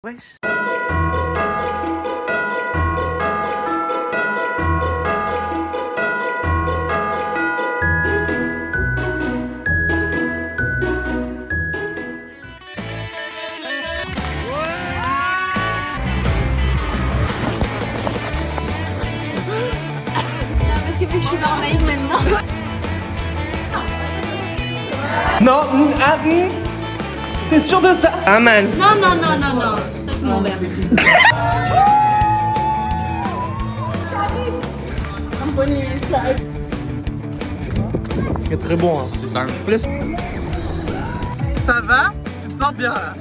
Wesh. Parce que vu que je suis mermaid maintenant. Non, t'es sûr de ça? Ah man. Non, non, non, non, non. Ça, c'est mon verre. C'est très bon, hein. C'est ça. Ça va? Tu te sens bien là?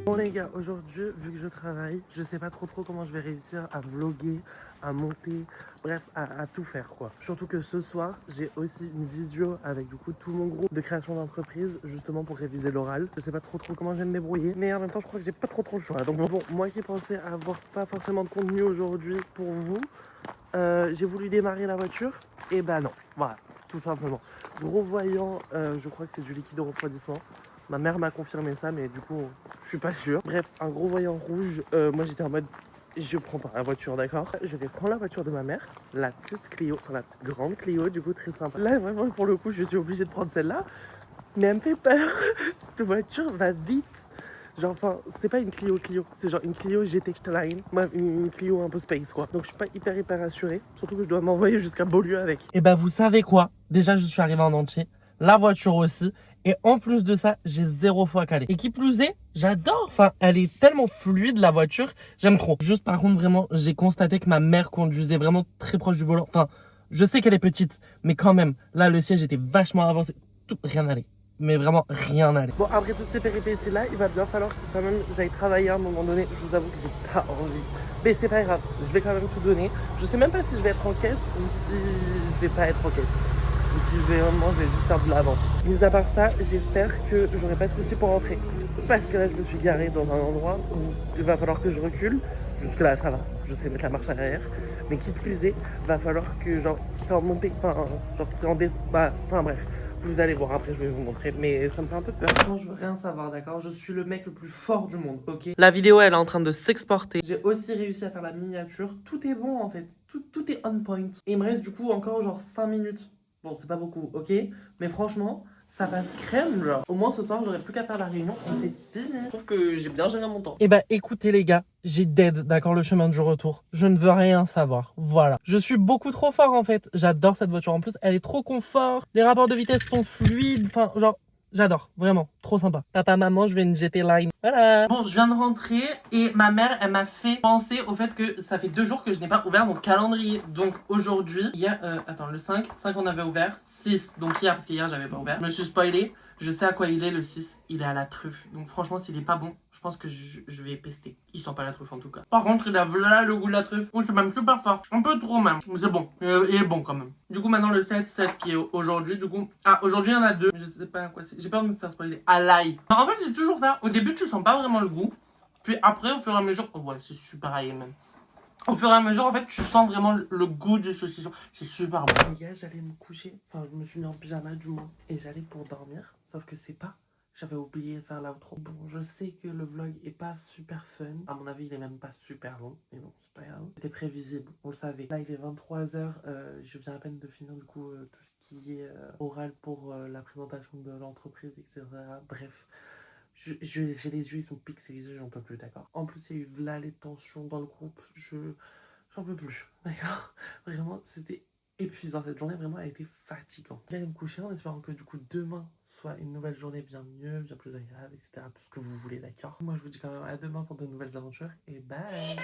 Bon les gars, aujourd'hui, vu que je travaille, je sais pas trop comment je vais réussir à vlogger, à monter, bref, à tout faire quoi. Surtout que ce soir, j'ai aussi une visio avec du coup tout mon groupe de création d'entreprise, justement pour réviser l'oral. Je sais pas trop comment je vais me débrouiller, mais en même temps, je crois que j'ai pas trop le choix. Donc bon, moi qui pensais avoir pas forcément de contenu aujourd'hui pour vous, j'ai voulu démarrer la voiture, et bah non, voilà, tout simplement. Gros voyant, je crois que c'est du liquide de refroidissement. Ma mère m'a confirmé ça, mais du coup, je suis pas sûr. Bref, un gros voyant rouge. Moi, j'étais en mode, je prends pas la voiture, d'accord? Je vais prendre la voiture de ma mère, la petite Clio, enfin la petite grande Clio, du coup, très sympa. Là, vraiment, pour le coup, je suis obligée de prendre celle-là. Mais elle me fait peur. Cette voiture va vite. Genre, enfin, c'est pas une Clio, c'est genre une Clio GT Line. Moi, une Clio un peu space, quoi. Donc, je suis pas hyper assurée. Surtout que je dois m'envoyer jusqu'à Beaulieu avec. Et bah, vous savez quoi? Déjà, je suis arrivé en entier. La voiture aussi. Et en plus de ça, j'ai 0 fois calé. Et qui plus est, j'adore. Enfin, elle est tellement fluide, la voiture. J'aime trop. Juste, par contre, vraiment, j'ai constaté que ma mère conduisait vraiment très proche du volant. Enfin, je sais qu'elle est petite, mais quand même, là, le siège était vachement avancé. Rien n'allait. Mais vraiment, rien n'allait. Bon, après toutes ces péripéties-là, il va bien falloir que quand même j'aille travailler à un moment donné. Je vous avoue que j'ai pas envie. Mais c'est pas grave, je vais quand même tout donner. Je sais même pas si je vais être en caisse ou si je vais pas être en caisse. Ou si vraiment je vais juste faire de la vente. Mis à part ça, j'espère que j'aurai pas de soucis pour rentrer. Parce que là, je me suis garée dans un endroit où il va falloir que je recule. Jusque là, ça va. Je sais mettre la marche arrière. Mais qui plus est, va falloir que genre c'est en montée, enfin genre c'est en enfin bref. Vous allez voir, après je vais vous montrer, mais ça me fait un peu peur. Non, je veux rien savoir, d'accord? Je suis le mec le plus fort du monde, ok? La vidéo, elle est en train de s'exporter. J'ai aussi réussi à faire la miniature. Tout est bon, en fait. Tout est on point. Et il me reste du coup encore genre 5 minutes. Bon, c'est pas beaucoup, ok? Mais franchement, ça passe crème, genre. Au moins ce soir, j'aurais plus qu'à faire la réunion et c'est fini. Je trouve que j'ai bien géré mon temps. Eh bah, écoutez les gars, j'ai dead, d'accord, le chemin du retour. Je ne veux rien savoir, voilà. Je suis beaucoup trop fort en fait. J'adore cette voiture en plus, elle est trop confort. Les rapports de vitesse sont fluides, enfin, genre... J'adore, vraiment, trop sympa. Papa, maman, je vais une GT Line. Voilà. Bon, je viens de rentrer et ma mère, elle m'a fait penser au fait que ça fait 2 jours que je n'ai pas ouvert mon calendrier. Donc aujourd'hui, hier, attends, le 5 on avait ouvert, 6, donc hier, parce qu'hier j'avais pas ouvert. Je me suis spoilé, je sais à quoi il est le 6, il est à la truffe. Donc franchement, s'il est pas bon, je pense que je vais pester. Il sent pas la truffe en tout cas. Par contre, il a là le goût de la truffe. Oh, c'est même super fort. Un peu trop même. Mais c'est bon. Il est bon quand même. Du coup, maintenant le 7 qui est aujourd'hui. Du coup, ah, aujourd'hui il y en a 2. Je sais pas quoi c'est. J'ai peur de me faire spoiler. À l'ail. En fait, c'est toujours ça. Au début, tu sens pas vraiment le goût. Puis après, au fur et à mesure. Oh ouais, c'est super aillé même. Au fur et à mesure, en fait, tu sens vraiment le goût du saucisson. C'est super bon. Les gars, j'allais me coucher. Enfin, je me suis mis en pyjama du moins. Et j'allais pour dormir. Sauf que c'est pas. J'avais oublié de faire l'outro. Bon, je sais que le vlog est pas super fun. À mon avis, il est même pas super long. Mais bon, c'est pas grave. C'était prévisible, on le savait. Là, il est 23h. Je viens à peine de finir du coup tout ce qui est oral pour la présentation de l'entreprise, etc. Bref. J'ai les yeux, ils sont pixelisés, j'en peux plus, d'accord. En plus, il y a eu là les tensions dans le groupe. J'en peux plus, d'accord. Vraiment, c'était épuisant. Cette journée, vraiment, a été fatigante. J'allais me coucher en espérant que du coup, demain soit une nouvelle journée bien mieux, bien plus agréable, etc. Tout ce que vous voulez, d'accord. Moi, je vous dis quand même à demain pour de nouvelles aventures et bye.